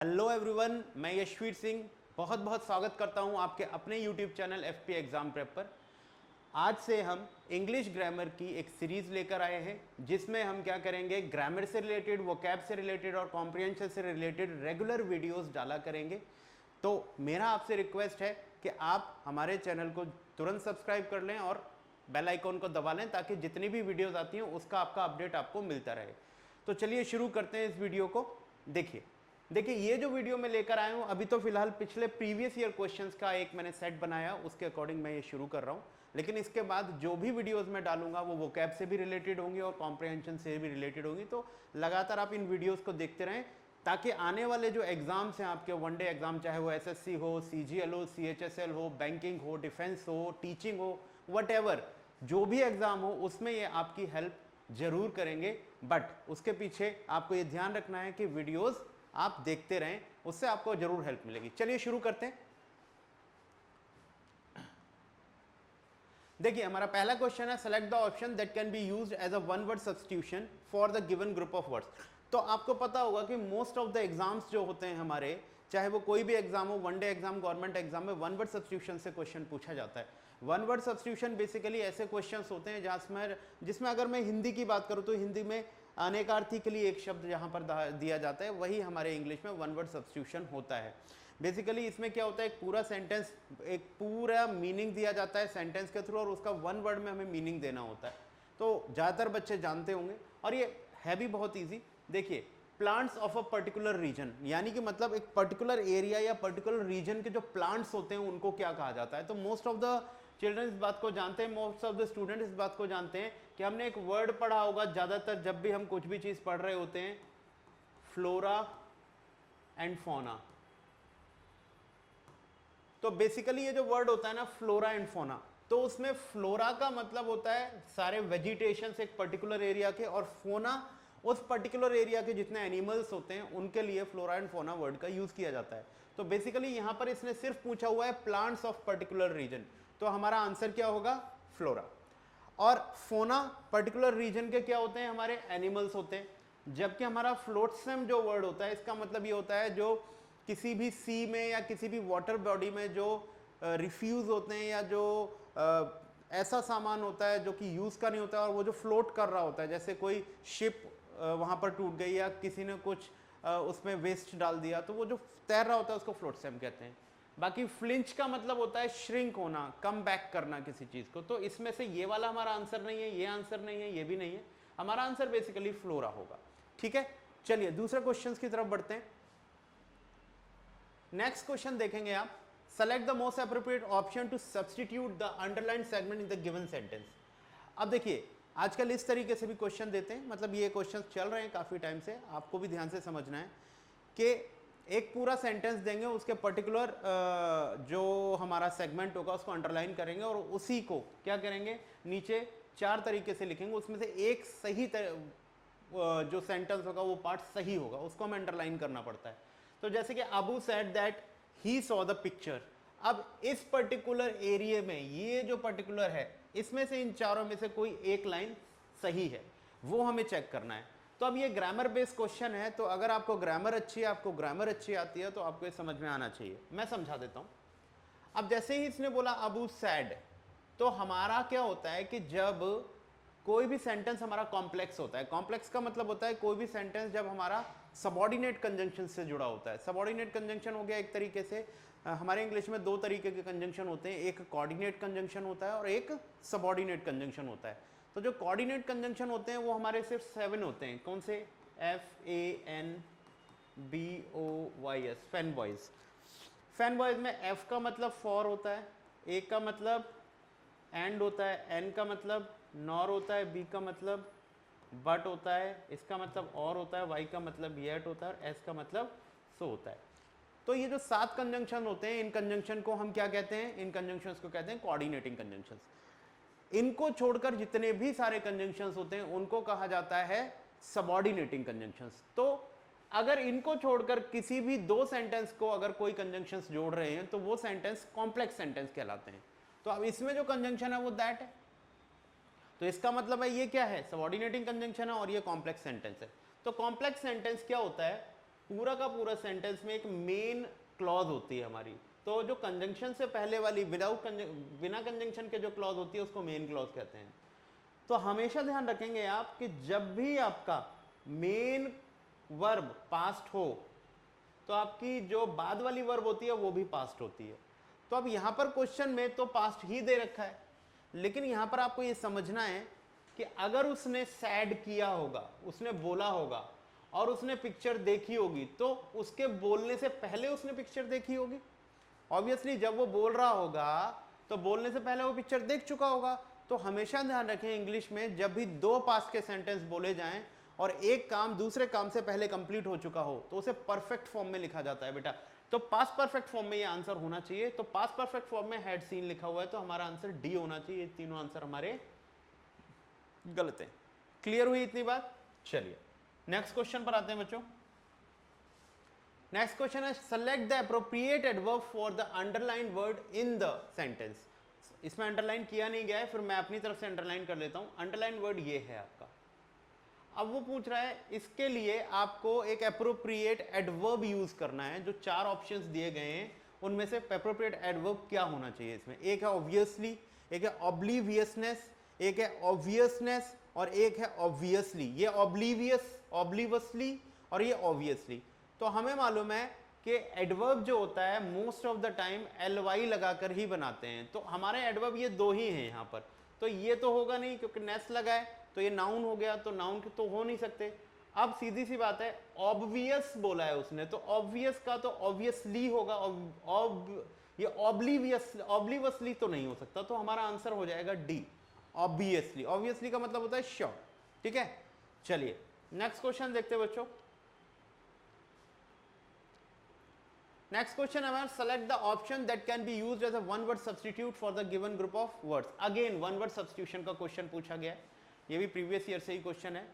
Hello everyone, मैं यशवीर सिंह बहुत बहुत स्वागत करता हूं आपके अपने YouTube channel FP exam prep पर। आज से हम इंग्लिश ग्रामर की एक सीरीज लेकर आए हैं जिसमें हम क्या करेंगे, ग्रामर से रिलेटेड, वोकैब से रिलेटेड और कॉम्प्रिहेंशन से रिलेटेड रेगुलर वीडियोस डाला करेंगे। तो मेरा आपसे रिक्वेस्ट है कि आप हमारे चैनल को तुरंत सब्सक्राइब कर लें और बेल आइकॉन को दबा लें ताकि जितनी भी वीडियोस आती हैं उसका आपका अपडेट आपको मिलता रहे। तो चलिए शुरू करते हैं इस वीडियो को। देखिए ये जो वीडियो मैं लेकर आया हूं, अभी तो फिलहाल पिछले प्रीवियस ईयर क्वेश्चंस का एक मैंने सेट बनाया, उसके अकॉर्डिंग मैं ये शुरू कर रहा हूं। लेकिन इसके बाद जो भी वीडियोस मैं डालूंगा वो वोकैब से भी रिलेटेड होंगी और कॉम्प्रिहेंशन से भी रिलेटेड होंगी। तो लगातार आप इन वीडियोस को देखते रहें ताकि आने वाले जो एग्जाम्स हैं आपके वनडे एग्जाम, चाहे वो एसएससी हो, सीजीएल हो, सीएचएसएल हो, बैंकिंग हो, डिफेंस हो, टीचिंग हो, वट जो भी एग्जाम हो उसमें ये आपकी हेल्प जरूर करेंगे। बट उसके पीछे आपको ये ध्यान रखना है कि वीडियोस आप देखते रहें, उससे आपको जरूर हेल्प मिलेगी। चलिए शुरू करते हैं। देखिए हमारा पहला क्वेश्चन है, select the option that can be used as a one word substitution for the given group of words. तो आपको पता होगा कि मोस्ट ऑफ द एग्जाम्स जो होते हैं हमारे, चाहे वो कोई भी एग्जाम हो, वनडे एग्जाम, गवर्नमेंट एग्जाम में वन वर्ड सब्स्टिट्यूशन से क्वेश्चन पूछा जाता है। वन वर्ड सब्स्टिट्यूशन बेसिकली ऐसे क्वेश्चंस होते हैं जिसमें अगर मैं हिंदी की बात करूं तो हिंदी में अनेकार्थी के लिए एक शब्द जहां पर दिया जाता है, वही हमारे इंग्लिश में वन वर्ड सब्स्टिट्यूशन होता है। बेसिकली इसमें क्या होता है, एक पूरा सेंटेंस, एक पूरा मीनिंग दिया जाता है सेंटेंस के थ्रू और उसका वन वर्ड में हमें मीनिंग देना होता है। तो ज़्यादातर बच्चे जानते होंगे और ये है भी बहुत ईजी। देखिए plants of a particular region, यानी कि मतलब एक पर्टिकुलर एरिया या पर्टिकुलर रीजन के जो प्लांट्स होते हैं उनको क्या कहा जाता है। तो मोस्ट ऑफ द चिल्ड्रन इस बात को जानते हैं, मोस्ट ऑफ द स्टूडेंट इस बात को जानते हैं कि हमने एक वर्ड पढ़ा होगा ज़्यादातर जब भी हम कुछ भी चीज़ पढ़ रहे होते हैं, फ्लोरा एंड फौना। तो बेसिकली ये जो वर्ड होता है ना, फ्लोरा एंड फौना, तो उसमें फ्लोरा का मतलब होता है सारे वेजिटेशन एक पर्टिकुलर एरिया के, और फोना उस पर्टिकुलर एरिया के जितने एनिमल्स होते हैं उनके लिए फ्लोरा एंड फौना वर्ड का यूज किया जाता है। तो बेसिकली यहां पर इसने सिर्फ पूछा हुआ है प्लांट्स ऑफ पर्टिकुलर रीजन, तो हमारा आंसर क्या होगा, फ्लोरा। और फोना पर्टिकुलर रीजन के क्या होते हैं, हमारे एनिमल्स होते हैं। जबकि हमारा फ्लोटसम जो वर्ड होता है, इसका मतलब ये होता है जो किसी भी सी में या किसी भी वाटर बॉडी में जो रिफ्यूज होते हैं या जो ऐसा सामान होता है जो कि यूज का नहीं होता है और वो जो फ्लोट कर रहा होता है, जैसे कोई शिप वहां पर टूट गई या किसी ने कुछ उसमें वेस्ट डाल दिया, तो वो जो तैर रहा होता है उसको फ्लोटसम कहते हैं। बाकी फ्लिंच का मतलब होता है श्रिंक होना, कम बैक करना किसी चीज को। तो इसमें से ये वाला हमारा आंसर नहीं है, ये आंसर नहीं है, ये भी नहीं है, हमारा आंसर बेसिकली फ्लोरा होगा। ठीक है, चलिए दूसरे क्वेश्चन की तरफ बढ़ते हैं। नेक्स्ट क्वेश्चन देखेंगे आप, select the most appropriate option to substitute the underline segment in the given sentence. अब देखिए आजकल इस तरीके से भी क्वेश्चन देते हैं, मतलब ये क्वेश्चन चल रहे हैं काफी टाइम से, आपको भी ध्यान से समझना है कि एक पूरा सेंटेंस देंगे, उसके पर्टिकुलर जो हमारा सेगमेंट होगा उसको अंडरलाइन करेंगे और उसी को क्या करेंगे, नीचे चार तरीके से लिखेंगे, उसमें से एक सही जो सेंटेंस होगा वो पार्ट सही होगा, उसको हमें अंडरलाइन करना पड़ता है। तो जैसे कि Abu said that he saw the picture. अब इस पर्टिकुलर एरिया में ये जो पर्टिकुलर है, इसमें से इन चारों में से कोई एक लाइन सही है, वो हमें चेक करना है। तो अब ये ग्रामर बेस्ड क्वेश्चन है, तो अगर आपको ग्रामर अच्छी है, आपको ग्रामर अच्छी आती है, तो आपको ये समझ में आना चाहिए। मैं समझा देता हूं। अब जैसे ही इसने बोला अबू सैड, तो हमारा क्या होता है कि जब कोई भी सेंटेंस हमारा कॉम्प्लेक्स होता है, कॉम्प्लेक्स का मतलब होता है कोई भी सेंटेंस जब हमारा सबऑर्डिनेट कंजंक्शन से जुड़ा होता है। सबऑर्डिनेट कंजंक्शन हो गया एक तरीके से, हमारे इंग्लिश में दो तरीके के कंजंक्शन होते हैं, एक कोऑर्डिनेट कंजंक्शन होता है और एक सबऑर्डिनेट कंजंक्शन होता है। तो जो कोऑर्डिनेट कंजंक्शन होते हैं वो हमारे सिर्फ 7 होते हैं। कौन से, FANBOYS, fan boys. Fan boys में F का मतलब फॉर होता है, A का मतलब एंड होता है, N का मतलब नॉर होता है, B का मतलब बट होता है, इसका मतलब और होता है, Y का मतलब येट होता है और S का मतलब सो होता है। तो ये जो 7 कंजंक्शन होते हैं, इन कंजंक्शन को हम क्या कहते हैं, इन कंजंक्शंस को कहते हैं कोऑर्डिनेटिंग कंजंक्शंस। इनको छोड़कर जितने भी सारे कंजंक्शंस होते हैं उनको कहा जाता है सबऑर्डिनेटिंग कंजंक्शंस। तो अगर इनको छोड़कर किसी भी दो सेंटेंस को अगर कोई कंजंक्शंस जोड़ रहे हैं तो वो सेंटेंस कॉम्प्लेक्स सेंटेंस कहलाते हैं। तो अब इसमें जो कंजंक्शन है वो दैट है, तो इसका मतलब है ये क्या है, सबऑर्डिनेटिंग कंजंक्शन है और ये कॉम्प्लेक्स सेंटेंस है। तो कॉम्प्लेक्स सेंटेंस क्या होता है, पूरा का पूरा सेंटेंस में एक मेन क्लॉज होती है हमारी। तो जो कंजंक्शन से पहले वाली बिना कंजंक्शन के जो क्लॉज होती है उसको मेन क्लॉज कहते हैं। तो हमेशा ध्यान रखेंगे आप कि जब भी आपका मेन वर्ब पास्ट हो तो आपकी जो बाद वाली वर्ब होती है वो भी पास्ट होती है। तो अब यहां पर क्वेश्चन में तो पास्ट ही दे रखा है, लेकिन यहां पर आपको ये समझना है कि अगर उसने सैड किया होगा, उसने बोला होगा और उसने पिक्चर देखी होगी, तो उसके बोलने से पहले उसने पिक्चर देखी होगी। ऑब्वियसली जब वो बोल रहा होगा तो बोलने से पहले वो पिक्चर देख चुका होगा। तो हमेशा ध्यान रखें इंग्लिश में जब भी दो पास्ट के सेंटेंस बोले जाएं और एक काम दूसरे काम से पहले कंप्लीट हो चुका हो तो उसे परफेक्ट फॉर्म में लिखा जाता है बेटा। तो पास्ट परफेक्ट फॉर्म में ये आंसर होना चाहिए। तो पास्ट परफेक्ट फॉर्म में हैड सीन लिखा हुआ है तो हमारा आंसर डी होना चाहिए। तीनों आंसर हमारे गलत हैं। क्लियर हुई इतनी बात? चलिए नेक्स्ट क्वेश्चन पर आते हैं बच्चों। नेक्स्ट क्वेश्चन है select the appropriate adverb for the underline word in the sentence. इसमें अंडरलाइन किया नहीं गया है, फिर मैं अपनी तरफ से अंडरलाइन कर लेता हूं। अंडरलाइन वर्ड ये है आपका। अब वो पूछ रहा है इसके लिए आपको एक एप्रोप्रिएट एडवर्ब यूज करना है। जो चार ऑप्शंस दिए गए हैं उनमें से एप्रोप्रिएट एडवर्ब क्या होना चाहिए इसमें? एक है ऑब्वियसली, एक है ऑब्लिवियसनेस, एक है ऑब्वियसनेस और एक है ऑब्वियसली। ये ऑब्लिवियस, ऑब्लिवसली और ये ऑब्वियसली। तो हमें मालूम है कि एडवर्ब जो होता है most of the time ly लगाकर ही बनाते हैं। तो हमारे एडवर्ब ये दो ही हैं यहाँ पर। तो ये तो होगा नहीं क्योंकि नेस लगा है, तो ये नाउन हो गया, तो नाउन तो हो नहीं सकते। अब सीधी सी बात है, ऑब्वियस बोला है उसने तो ऑब्वियस का तो ऑब्वियसली होगा। ये ऑब्लिवसली तो नहीं हो सकता। तो हमारा आंसर हो जाएगा डी, ऑब्वियसली। ऑब्वियसली का मतलब होता है श्योर। ठीक है, चलिए नेक्स्ट क्वेश्चन देखते हैं बच्चों। नेक्स्ट क्वेश्चन हमारा select the option that can be used as a one word substitute for the given group of words. Again one word substitution का क्वेश्चन पूछा गया है। ये भी प्रीवियस ईयर से ही क्वेश्चन है।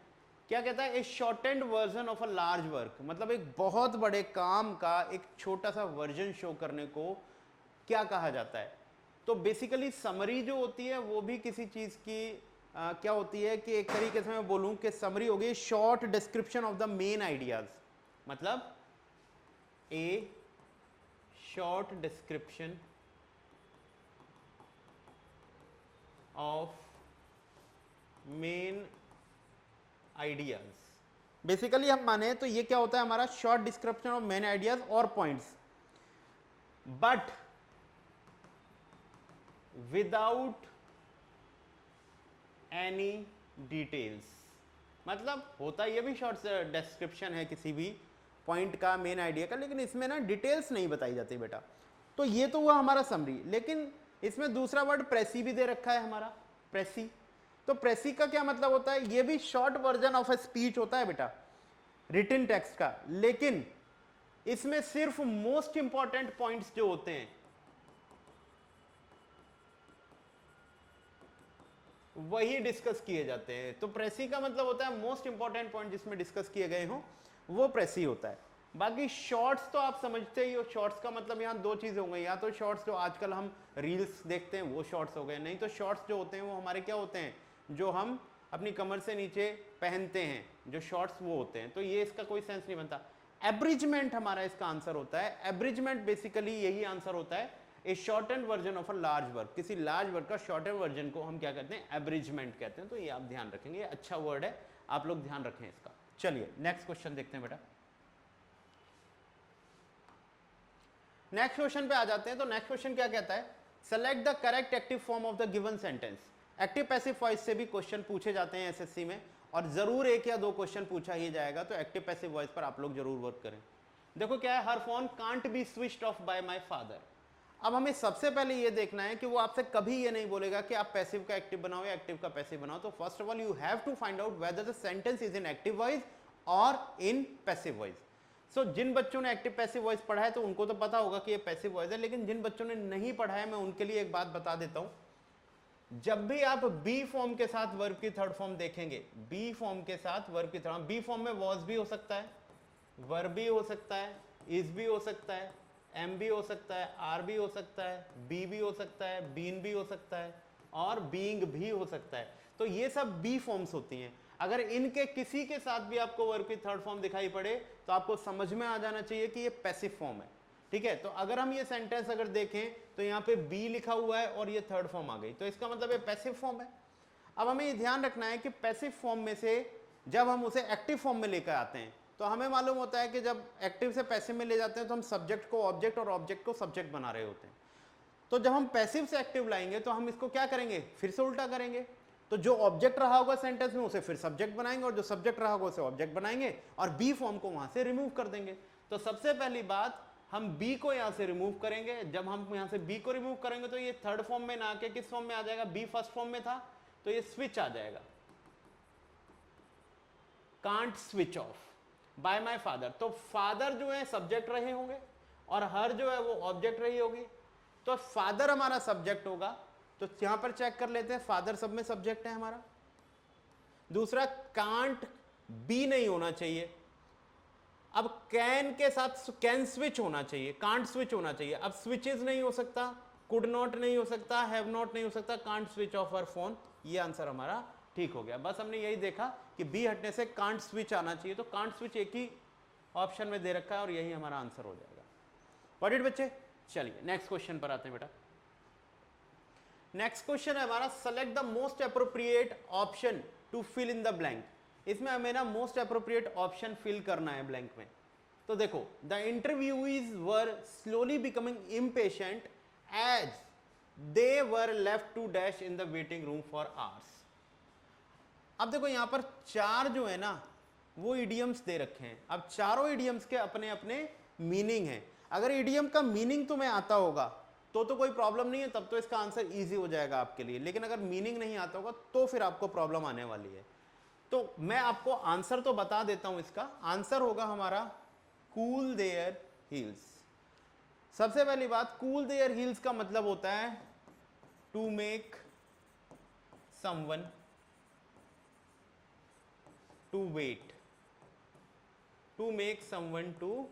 क्या कहता है? A shortened version of a large work, मतलब एक बहुत बड़े काम का एक छोटा सा वर्जन शो करने को क्या कहा जाता है? तो बेसिकली समरी जो होती है वो भी किसी चीज की क्या होती है कि एक तरीके से मैं बोलूं कि समरी हो गई short description of the main ideas. मतलब a short description of main ideas. Basically हम माने तो ये क्या होता है हमारा short description of main ideas और points, but without any details. मतलब होता ये भी शॉर्ट डिस्क्रिप्शन है किसी भी पॉइंट का, मेन आइडिया का, लेकिन इसमें ना डिटेल्स नहीं बताई जाती बेटा। तो ये तो हुआ हमारा समरी, लेकिन इसमें दूसरा वर्ड प्रेसी भी दे रखा है हमारा, प्रेसी। तो प्रेसी का क्या मतलब होता है? ये भी short version of a speech होता है बेटा, रिटन टेक्स्ट का, लेकिन इसमें सिर्फ मोस्ट इंपॉर्टेंट पॉइंट्स जो होते हैं वही डिस्कस किए जाते हैं। तो प्रेसी का मतलब होता है मोस्ट इंपॉर्टेंट पॉइंट जिसमें डिस्कस किए गए हों वो प्रेसी होता है। बाकी शॉर्ट्स तो आप समझते ही हो। शॉर्ट्स का मतलब यहाँ दो चीजें हो गई, या तो शॉर्ट्स जो आजकल हम रील्स देखते हैं वो शॉर्ट्स हो गए, नहीं तो शॉर्ट्स जो होते हैं वो हमारे क्या होते हैं जो हम अपनी कमर से नीचे पहनते हैं, जो शॉर्ट्स वो होते हैं। तो ये इसका कोई सेंस नहीं बनता। एब्रिजमेंट हमारा इसका आंसर होता है। एब्रिजमेंट बेसिकली यही आंसर होता है, a shortened version of a large work. किसी लार्ज वर्क का शॉर्टेंड वर्जन को हम क्या कहते हैं? एब्रिजमेंट कहते हैं। तो ये आप ध्यान रखेंगे, अच्छा वर्ड है, आप लोग ध्यान रखें इसका। चलिए नेक्स्ट क्वेश्चन देखते हैं बेटा। नेक्स्ट क्वेश्चन पे आ जाते हैं। तो नेक्स्ट क्वेश्चन क्या कहता है? Select the correct active form of the given sentence. Active passive voice से भी क्वेश्चन पूछे जाते हैं एसएससी में, और जरूर एक या दो क्वेश्चन पूछा ही जाएगा। तो एक्टिव पैसिव वॉइस पर आप लोग जरूर वर्क करें। देखो क्या है, her phone can't be switched off by my father. अब हमें सबसे पहले ये देखना है कि वो आपसे कभी ये नहीं बोलेगा कि आप पैसिव का एक्टिव बनाओ या एक्टिव का पैसिव बनाओ। तो first of all you have to find out whether the sentence is in active voice और इन पैसिव वॉइस। सो जिन बच्चों ने एक्टिव पैसिव वॉइस पढ़ा है तो उनको तो पता होगा कि ये पैसिव वॉइस है, लेकिन जिन बच्चों ने नहीं पढ़ा है मैं उनके लिए एक बात बता देता हूं। जब भी आप बी फॉर्म के साथ वर्ब की थर्ड फॉर्म देखेंगे, बी फॉर्म के साथ वर्ब की थर्ड, बी फॉर्म में वॉज भी हो सकता है, वर्ब भी हो सकता है, इज भी हो सकता है, एम भी हो सकता है, आर भी हो सकता है, बी भी हो सकता है, बीन भी हो सकता है और बीइंग भी हो सकता है। तो ये सब बी फॉर्म्स होती हैं। अगर इनके किसी के साथ भी आपको वर्ब की थर्ड फॉर्म दिखाई पड़े तो आपको समझ में आ जाना चाहिए कि ये पैसिव फॉर्म है, ठीक है। तो अगर हम ये सेंटेंस अगर देखें तो यहाँ पे बी लिखा हुआ है और ये थर्ड फॉर्म आ गई, तो इसका मतलब ये पैसिव फॉर्म है। अब हमें ये ध्यान रखना है कि पैसिव फॉर्म में से जब हम उसे एक्टिव फॉर्म में लेकर आते हैं तो हमें मालूम होता है कि जब एक्टिव से पैसिव में ले जाते हैं तो हम सब्जेक्ट को ऑब्जेक्ट और ऑब्जेक्ट को सब्जेक्ट बना रहे होते हैं। तो जब हम पैसिव से एक्टिव लाएंगे तो हम इसको क्या करेंगे, फिर से उल्टा करेंगे। तो जो ऑब्जेक्ट रहा होगा सेंटेंस में उसे फिर सब्जेक्ट बनाएंगे और जो सब्जेक्ट रहा होगा उसे ऑब्जेक्ट बनाएंगे और बी फॉर्म को वहां से रिमूव कर देंगे। तो सबसे पहली बात, हम बी को यहां से रिमूव करेंगे। जब हम यहां से बी को रिमूव करेंगे तो ये थर्ड फॉर्म में ना आके किस फॉर्म में आ जाएगा, बी फर्स्ट फॉर्म में था तो ये स्विच आ जाएगा, can't switch off by my father. तो फादर जो है सब्जेक्ट रहे होंगे और हर जो है वो ऑब्जेक्ट रही होगी, तो फादर हमारा सब्जेक्ट होगा। तो यहां पर चेक कर लेते हैं, फादर सब में सब्जेक्ट है हमारा। दूसरा, कांट बी नहीं होना चाहिए। अब कैन के साथ कैन स्विच होना चाहिए, कांट स्विच होना चाहिए। अब स्विचेस नहीं हो सकता, कुड नॉट नहीं हो सकता, हैव नॉट नहीं हो सकता, can't switch off our phone. ये आंसर हमारा ठीक हो गया। बस हमने यही देखा कि बी हटने से कांट स्विच आना चाहिए, तो कांट स्विच एक ही ऑप्शन में दे रखा है और यही हमारा आंसर हो जाएगा। व्हाट इट बच्चे, चलिए नेक्स्ट क्वेश्चन पर आते हैं बेटा। नेक्स्ट क्वेश्चन है हमारा, select the most appropriate option to fill in the blank. इसमें हमें ना मोस्ट अप्रोप्रिएट ऑप्शन फिल करना है ब्लैंक में। तो देखो, the interviewees were slowly becoming impatient as they were left to dash in the waiting room for hours. अब देखो यहां पर चार जो है ना वो इडियम्स दे रखे हैं। अब चारों इडियम्स के अपने अपने मीनिंग है। अगर इडियम का मीनिंग तुम्हें आता होगा तो कोई प्रॉब्लम नहीं है, तब तो इसका आंसर इजी हो जाएगा आपके लिए। लेकिन अगर मीनिंग नहीं आता होगा तो फिर आपको प्रॉब्लम आने वाली है। तो मैं आपको आंसर तो बता देता हूं। इसका आंसर होगा हमारा कूल देयर हील्स। सबसे पहली बात, कूल देयर हील्स का मतलब होता है to make someone to wait, to make someone to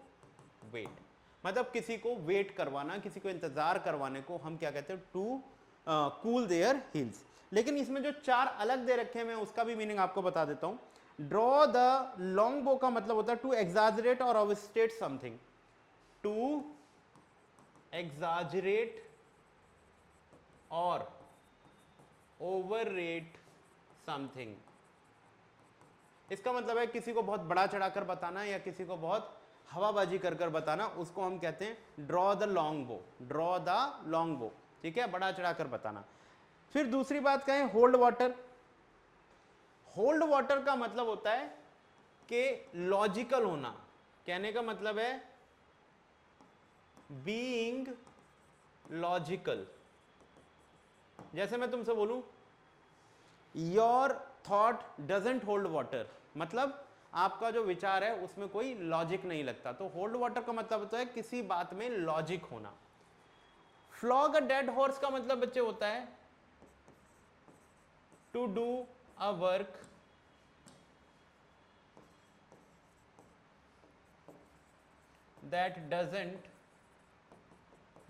wait. मतलब किसी को वेट करवाना, किसी को इंतजार करवाने को हम क्या कहते हैं, टू कूल देयर हील्स। लेकिन इसमें जो चार अलग दे रखे हैं मैं उसका भी मीनिंग आपको बता देता हूं। ड्रॉ द लॉन्ग बो का मतलब होता है टू एग्जाजरेट और ओवरस्टेट समथिंग, टू एग्जाजरेट और ओवररेट समथिंग। इसका मतलब है किसी को बहुत बड़ा चढ़ाकर बताना या किसी को बहुत हवाबाजी कर कर बताना, उसको हम कहते हैं ड्रॉ द लॉन्ग बो, ड्रॉ द लॉन्ग बो, ठीक है, बड़ा चढ़ाकर बताना। फिर दूसरी बात कहें, होल्ड वाटर। होल्ड वाटर का मतलब होता है कि लॉजिकल होना। कहने का मतलब है बीइंग लॉजिकल। जैसे मैं तुमसे बोलूं your thought doesn't hold water, मतलब आपका जो विचार है उसमें कोई लॉजिक नहीं लगता। तो होल्ड वाटर का मतलब होता है किसी बात में लॉजिक होना। फ्लॉग अ डेड हॉर्स का मतलब बच्चे होता है to do a work that doesn't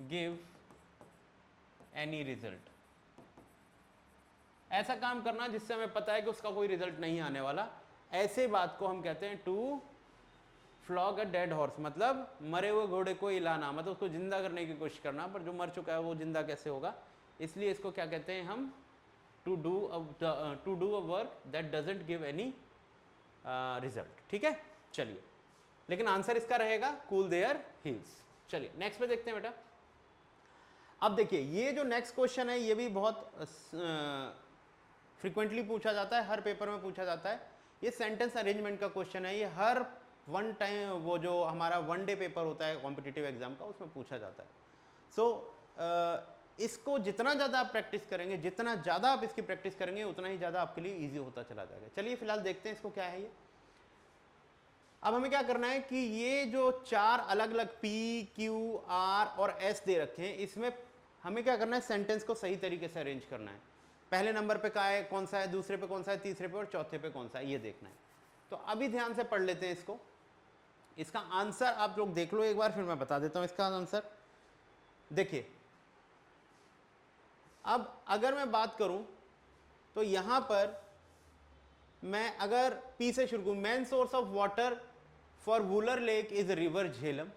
give any result. ऐसा काम करना जिससे हमें पता है कि उसका कोई रिजल्ट नहीं आने वाला, ऐसे बात को हम कहते हैं to flog a dead horse. मतलब मरे हुए घोड़े को हिलाना, मतलब उसको जिंदा करने की कोशिश करना, पर जो मर चुका है वो जिंदा कैसे होगा। इसलिए इसको क्या कहते हैं हम, to do a work that doesn't give any result, ठीक है। चलिए, लेकिन आंसर इसका रहेगा कूल देयर हील्स। चलिए नेक्स्ट पे देखते हैं बेटा। अब देखिए ये जो नेक्स्ट क्वेश्चन है ये भी बहुत फ्रीक्वेंटली पूछा जाता है, हर पेपर में पूछा जाता है। ये सेंटेंस अरेंजमेंट का क्वेश्चन है। ये हर वन टाइम, वो जो हमारा वन डे पेपर होता है कॉम्पिटिटिव एग्जाम का, उसमें पूछा जाता है। सो इसको जितना ज़्यादा आप प्रैक्टिस करेंगे, जितना ज़्यादा आप इसकी प्रैक्टिस करेंगे, उतना ही ज़्यादा आपके लिए ईजी होता चला जाएगा। चलिए फिलहाल देखते हैं इसको क्या है ये। अब हमें क्या करना है कि ये जो चार अलग अलग पी, क्यू, आर और एस दे रखे हैं, इसमें हमें क्या करना है, सेंटेंस को सही तरीके से अरेंज करना है। पहले नंबर पे का है, कौन सा है, दूसरे पे कौन सा है, तीसरे पे और चौथे पे कौन सा है, ये देखना है। तो अभी ध्यान से पढ़ लेते हैं इसको। इसका आंसर आप लोग देख लो एक बार, फिर मैं बता देता हूं इसका आंसर। देखिए, अब अगर मैं बात करूं तो यहां पर मैं अगर पी से शुरू करूं, main source of water for Wular lake is river Jhelum,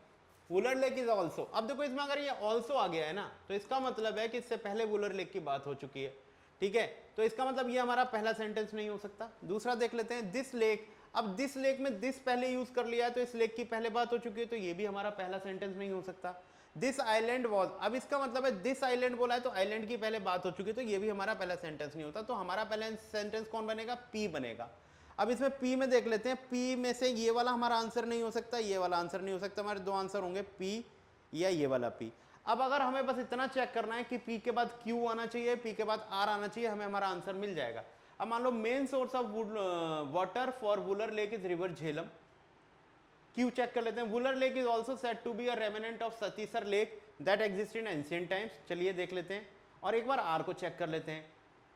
Wular lake is also. अब देखो इसमें अगर ये ऑल्सो आ गया है ना, तो इसका मतलब है कि इससे पहले वुलर लेक की बात हो चुकी है, ठीक है। तो इसका मतलब ये हमारा पहला सेंटेंस नहीं हो सकता। दूसरा देख लेते हैं, दिस लेक। अब दिस लेक में दिस पहले यूज कर लिया है, तो इस लेक की पहले बात हो चुकी है, तो ये भी हमारा पहला सेंटेंस नहीं हो सकता। दिस आइलैंड वॉज, अब इसका मतलब है दिस आइलैंड बोला है, तो आइलैंड की पहले बात हो चुकी है, तो ये भी हमारा पहला सेंटेंस नहीं होता। तो हमारा पहला सेंटेंस कौन बनेगा? पी बनेगा। अब इसमें पी में देख लेते हैं, पी में से ये वाला हमारा आंसर नहीं हो सकता, ये वाला आंसर नहीं हो सकता। हमारे दो आंसर होंगे, पी या ये वाला पी। अब अगर हमें बस इतना चेक करना है कि पी के बाद क्यू आना चाहिए, पी के बाद आर आना चाहिए, हमें हमारा आंसर मिल जाएगा। अब मान लो main source of water for Wular lake is river Jhelum, क्यू चेक कर लेते हैं। Wular lake is also said to be a remnant of Satisar lake that exist in ancient times, चलिए देख लेते हैं। और एक बार आर को चेक कर लेते हैं,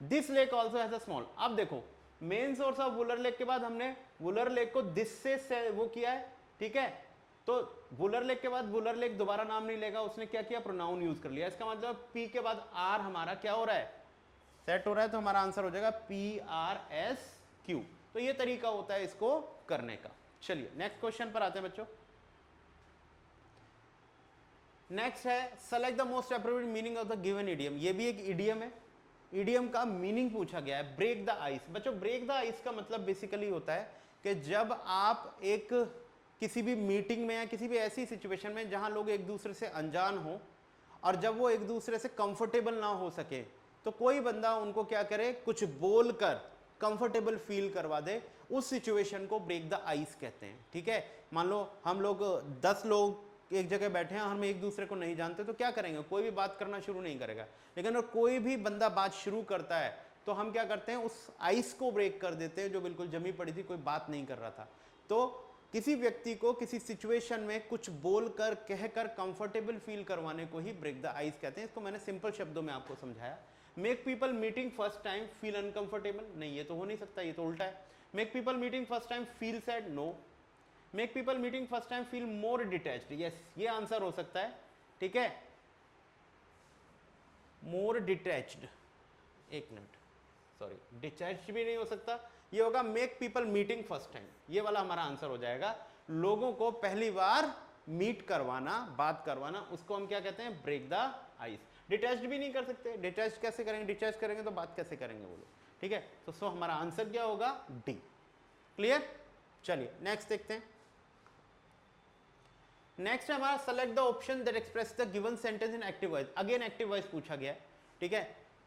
this lake also has a small. अब देखो main source of Wular lake के बाद हमने वुलर लेक को दिस से वो किया है, ठीक है। तो वुलर लेक के बाद वुलर लेक दोबारा नाम नहीं लेगा, उसने क्या किया? प्रोनाउन यूज कर लिया। इसका मतलब पी के बाद आर हमारा क्या हो रहा है? सेट हो रहा है। तो हमारा आंसर हो जाएगा पी आर एस क्यू। तो ये तरीका होता है इसको करने का। चलिए नेक्स्ट क्वेश्चन पर आते हैं बच्चों। नेक्स्ट है select the most appropriate meaning of the given idiom. ये भी एक इडियम है, इडियम का मीनिंग पूछा गया है। Break the ice. बच्चों ब्रेक द आइस का मतलब बेसिकली होता है कि जब आप एक किसी भी मीटिंग में या किसी भी ऐसी सिचुएशन में जहां लोग एक दूसरे से अनजान हो और जब वो एक दूसरे से कंफर्टेबल ना हो सके, तो कोई बंदा उनको क्या करे? कुछ बोलकर कंफर्टेबल फील करवा दे, उस सिचुएशन को ब्रेक द आइस कहते हैं, ठीक है। मान लो हम लोग 10 लोग एक जगह बैठे हैं, हम एक दूसरे को नहीं जानते, तो क्या करेंगे? कोई भी बात करना शुरू नहीं करेगा। लेकिन अगर कोई भी बंदा बात शुरू करता है तो हम क्या करते हैं? उस आइस को ब्रेक कर देते हैं जो बिल्कुल जमी पड़ी थी, कोई बात नहीं कर रहा था। तो किसी व्यक्ति को किसी सिचुएशन में कुछ बोलकर कहकर कंफर्टेबल फील करवाने को ही ब्रेक द आइस कहते हैं। इसको मैंने सिंपल शब्दों में आपको समझाया। Make people meeting first time feel uncomfortable, नहीं ये तो हो नहीं सकता, ये तो उल्टा है। Make people meeting first time feel sad, no. Make people meeting first time feel more detached, yes ये आंसर हो सकता है, ठीक है। मोर डिटैच्ड, एक मिनट, सॉरी डिटैच्ड भी नहीं हो सकता, ये होगा make people meeting first time, ये वाला हमारा आंसर हो जाएगा। लोगों को पहली बार मीट करवाना, बात करवाना, उसको हम क्या कहते हैं? Break the ice. डिटैच्ड भी नहीं कर सकते, डिटैच कैसे करेंगे? डिटैच करेंगे तो बात कैसे करेंगे बोलो, ठीक है। तो सो हमारा आंसर क्या होगा? डी। क्लियर? चलिए नेक्स्ट देखते हैं। नेक्स्ट है हमारा select the option that express the given sentence in active voice. Again active voice पूछा गया है, ठीक है।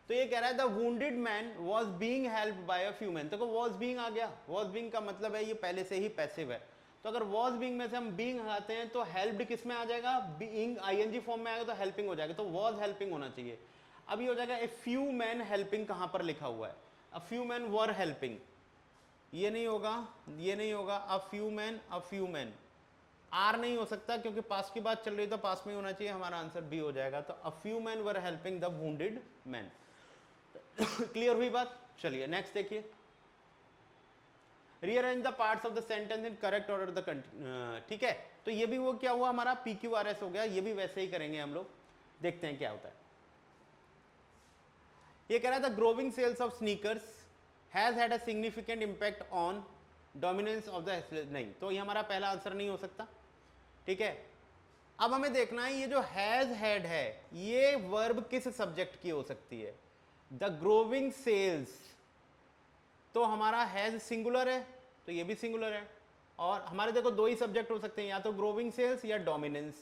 तो ये कह रहा है the wounded man was being helped bye a few man. तो वाज बीइंग आ गया, वाज बीइंग का मतलब है ये पहले से ही पैसिव है। तो अगर वाज बीइंग में से हम बीइंग हटाते हैं तो हेल्प्ड किस में आ जाएगा? बीइंग आईएनजी फॉर्म में आएगा तो हेल्पिंग हो जाएगा। तो वाज हेल्पिंग होना चाहिए। अब ये हो जाएगा ए फ्यू मैन हेल्पिंग, कहां पर लिखा हुआ है? A few man were helping, ये नहीं होगा, ये नहीं होगा। अ फ्यू मैन, आर नहीं हो सकता क्योंकि पास की बात चल रही है, तो पास में ही होना चाहिए। हमारा आंसर बी हो जाएगा। तो a few man were helping the wounded man. Clear हुई बात? चलिए नेक्स्ट देखिए। Rearrange the parts of the sentence in correct order the, ठीक है। तो ये भी वो क्या हुआ हमारा? PQRS हो गया। ये भी वैसे ही करेंगे हम लोग, देखते हैं क्या होता है। ये कह रहा था growing sales of sneakers has had a significant impact on dominance of the, नहीं, तो ये हमारा पहला आंसर नहीं हो सकता, ठीक है। अब हमें देखना है ये जो हैज हैड है, ये वर्ब किस सब्जेक्ट की हो सकती है? द ग्रोविंग सेल्स, तो हमारा हैज सिंगुलर है, तो ये भी सिंगुलर है। और हमारे देखो दो ही सब्जेक्ट हो सकते हैं, या तो ग्रोविंग सेल्स या डोमिनेंस।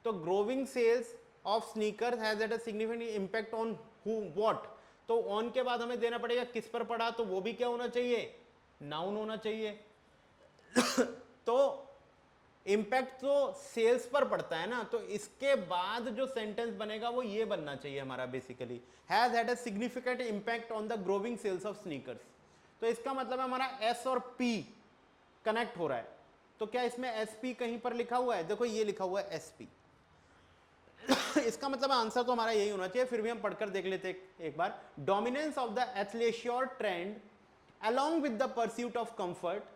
तो growing sales of sneakers has had a significant impact on who what, तो ऑन के बाद हमें देना पड़ेगा किस पर पड़ा, तो वो भी क्या होना चाहिए? नाउन होना चाहिए। तो इंपैक्ट तो सेल्स पर पड़ता है ना, तो इसके बाद जो सेंटेंस बनेगा वो ये बनना चाहिए हमारा basically, has had a significant impact on the growing sales of sneakers. तो इसका मतलब है हमारा एस और पी कनेक्ट हो रहा है। तो क्या इसमें एस पी कहीं पर लिखा हुआ है? देखो ये लिखा हुआ है एस पी। इसका मतलब आंसर तो हमारा यही होना चाहिए। फिर भी हम पढ़कर देख लेते एक बार। Dominance of the athleisure trend along with the pursuit of comfort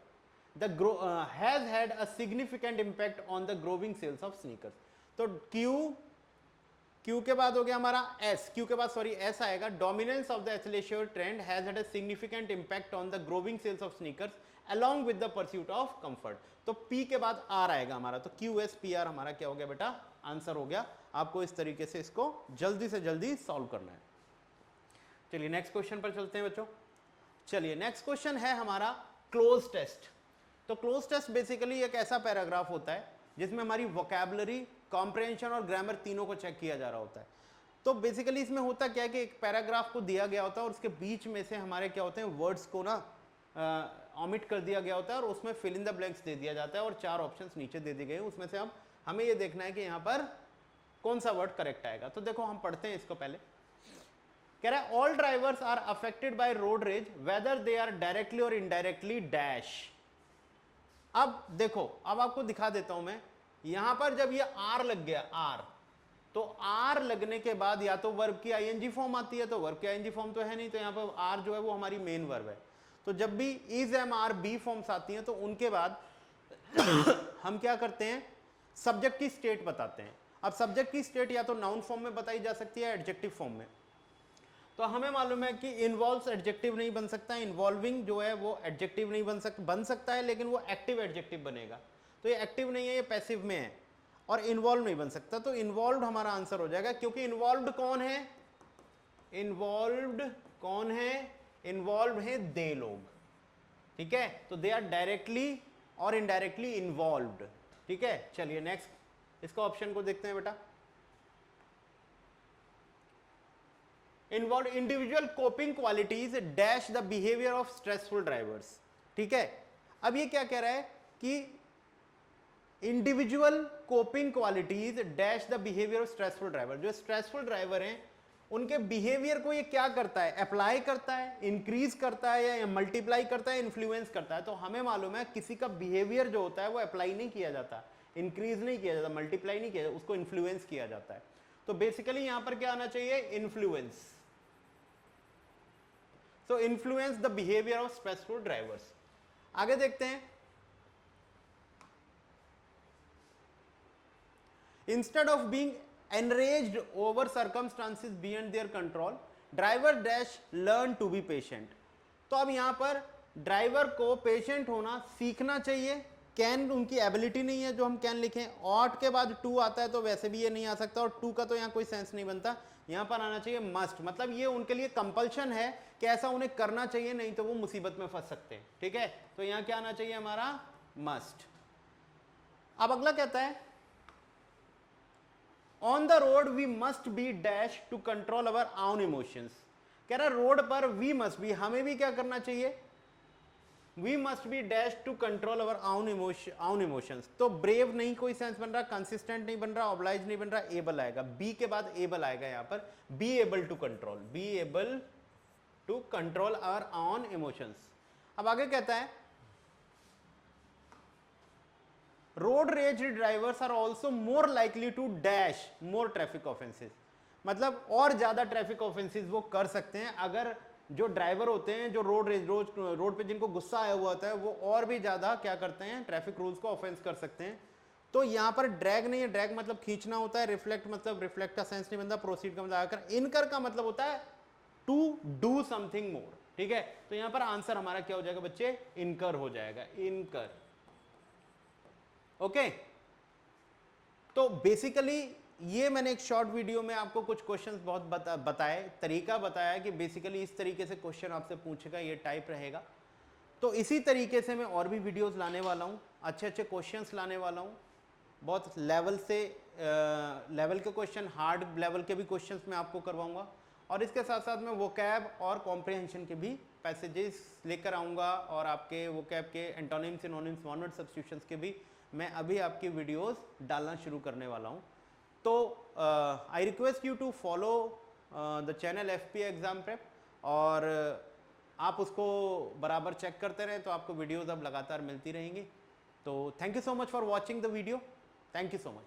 has had a significant impact on the growing sales of sneakers. तो Q Q के बाद हो गया हमारा S, Q के बाद सॉरी S आएगा, dominance of the athletic trend has had a significant impact on the growing sales of sneakers along with the pursuit of comfort. तो P के बाद R आएगा हमारा, तो QSPR हमारा क्या हो गया बेटा, आंसर हो गया। आपको इस तरीके से इसको जल्दी से जल्दी सॉल्व करना है। चलिए नेक्स्ट क्वेश्चन पर चलते हैं बच्चों। चलिए नेक्स्ट क्वेश्चन है हमारा क्लोज टेस्ट। तो क्लोज टेस्ट बेसिकली एक ऐसा पैराग्राफ होता है जिसमें हमारी वोकैबुलरी, कॉम्प्रिहेंशन और ग्रामर तीनों को चेक किया जा रहा होता है। तो बेसिकली इसमें होता क्या है कि एक पैराग्राफ को दिया गया होता है और उसके बीच में से हमारे क्या होते हैं, वर्ड्स को ना ऑमिट कर दिया गया होता है और उसमें फिल इन द ब्लैंक्स दे दिया जाता है और 4 ऑप्शंस नीचे दे दिए गए हैं। उसमें से हमें ये देखना है कि यहाँ पर कौन सा वर्ड करेक्ट आएगा। तो देखो हम पढ़ते हैं इसको पहले। कह रहा है all drivers are affected by road rage whether they are directly और इनडायरेक्टली डैश। अब देखो, अब आपको दिखा देता हूं मैं, यहां पर जब ये आर लग गया, आर, तो आर लगने के बाद या तो वर्ब की आईएनजी फॉर्म आती है, तो वर्ब की आईएनजी फॉर्म तो है नहीं, तो यहां पर आर जो है वो हमारी मेन वर्ब है। तो जब भी is, am, are, be forms आती हैं तो उनके बाद हम क्या करते हैं, सब्जेक्ट की स्टेट बताते हैं। अब सब्जेक्ट की स्टेट या तो नाउन फॉर्म में बताई जा सकती है, एडजेक्टिव फॉर्म में। तो हमें मालूम है कि इन्वॉल्व्स एडजेक्टिव नहीं बन सकता, इन्वॉल्विंग जो है वो एडजेक्टिव नहीं बन सकता है, लेकिन वो एक्टिव एडजेक्टिव बनेगा। तो ये एक्टिव नहीं है, ये पैसिव में है, और इन्वॉल्व नहीं बन सकता। तो इन्वॉल्व्ड हमारा आंसर हो जाएगा, क्योंकि इन्वॉल्व्ड कौन है, इन्वॉल्व्ड कौन है, इन्वॉल्व है दे लोग, ठीक है। तो दे आर डायरेक्टली और इनडायरेक्टली इन्वॉल्व्ड, ठीक है। चलिए नेक्स्ट इसका ऑप्शन को देखते हैं बेटा। Involve individual coping qualities dash the behaviour of stressful drivers, ठीक है। अब ये क्या कह रहा है कि individual coping qualities dash the behaviour of stressful driver. जो स्ट्रेसफुल ड्राइवर हैं उनके बिहेवियर को ये क्या करता है, अप्लाई करता है, इंक्रीज करता है या मल्टीप्लाई करता है, इन्फ्लुएंस करता है। तो हमें मालूम है किसी का बिहेवियर जो होता है वो अप्लाई नहीं किया जाता, इंक्रीज नहीं किया जाता, मल्टीप्लाई नहीं किया जाता, उसको इन्फ्लुएंस किया जाता है। तो बेसिकली यहां पर क्या आना चाहिए, influence. So influence the behaviour of stressful drivers. आगे देखते हैं। Instead of being enraged over circumstances beyond their control, driver dash learn to be patient। तो अब यहां पर ड्राइवर को पेशेंट होना सीखना चाहिए। कैन उनकी एबिलिटी नहीं है जो हम कैन लिखें, ऑट के बाद टू आता है तो वैसे भी ये नहीं आ सकता, और टू का तो यहां कोई सेंस नहीं बनता। यहां पर आना चाहिए मस्ट, मतलब ये उनके लिए कंपल्शन है कि ऐसा उन्हें करना चाहिए, नहीं तो वो मुसीबत में फंस सकते हैं, ठीक है। तो यहां क्या आना चाहिए हमारा, मस्ट। अब अगला कहता है on the road we must be dash to control our own emotions. कह रहा रोड पर वी मस्ट बी, हमें भी क्या करना चाहिए, we must be dash to control our own emotions. तो ब्रेव नहीं कोई सेंस बन रहा, कंसिस्टेंट नहीं बन रहा, ऑब्लाइज नहीं बन रहा, एबल आएगा, बी के बाद एबल आएगा यहां पर, be able to control, be able to control our own emotions. अब आगे कहता है road rage drivers are also more likely to dash more traffic offences. मतलब और ज्यादा ट्रैफिक ऑफेंसेस वो कर सकते हैं अगर जो ड्राइवर होते हैं, जो रोड पे जिनको गुस्सा आया हुआ होता है, वो और भी ज्यादा क्या करते हैं, ट्रैफिक रूल्स को ऑफेंस कर सकते हैं। तो यहां पर ड्रैग नहीं है, ड्रैग मतलब खींचना होता है, रिफ्लेक्ट मतलब रिफ्लेक्ट का सेंस नहीं बनता, प्रोसीड का मतलब आकर, इनकर का मतलब होता है टू डू समथिंग मोर, ठीक है। तो यहां पर आंसर हमारा क्या हो जाएगा बच्चे, इनकर हो जाएगा, इनकर, ओके। तो बेसिकली ये मैंने एक शॉर्ट वीडियो में आपको कुछ क्वेश्चंस बहुत बताए, तरीका बताया कि बेसिकली इस तरीके से क्वेश्चन आपसे पूछेगा, ये टाइप रहेगा। तो इसी तरीके से मैं और भी वीडियोस लाने वाला हूँ, अच्छे अच्छे क्वेश्चंस लाने वाला हूँ, बहुत लेवल से लेवल के क्वेश्चन, हार्ड लेवल के भी क्वेश्चंस मैं आपको करवाऊंगा, और इसके साथ साथ मैं वोकैब और कॉम्प्रिहेंशन के भी पैसेजेस लेकर आऊँगा, और आपके वोकैब के antonyms, synonyms, one word substitutions के भी मैं अभी आपकी वीडियोस डालना शुरू करने वाला हूं। तो I request you to follow the channel FP exam prep, और आप उसको बराबर चेक करते रहें तो आपको वीडियोस अब लगातार मिलती रहेंगी। तो thank you so much for watching the video, thank you so much.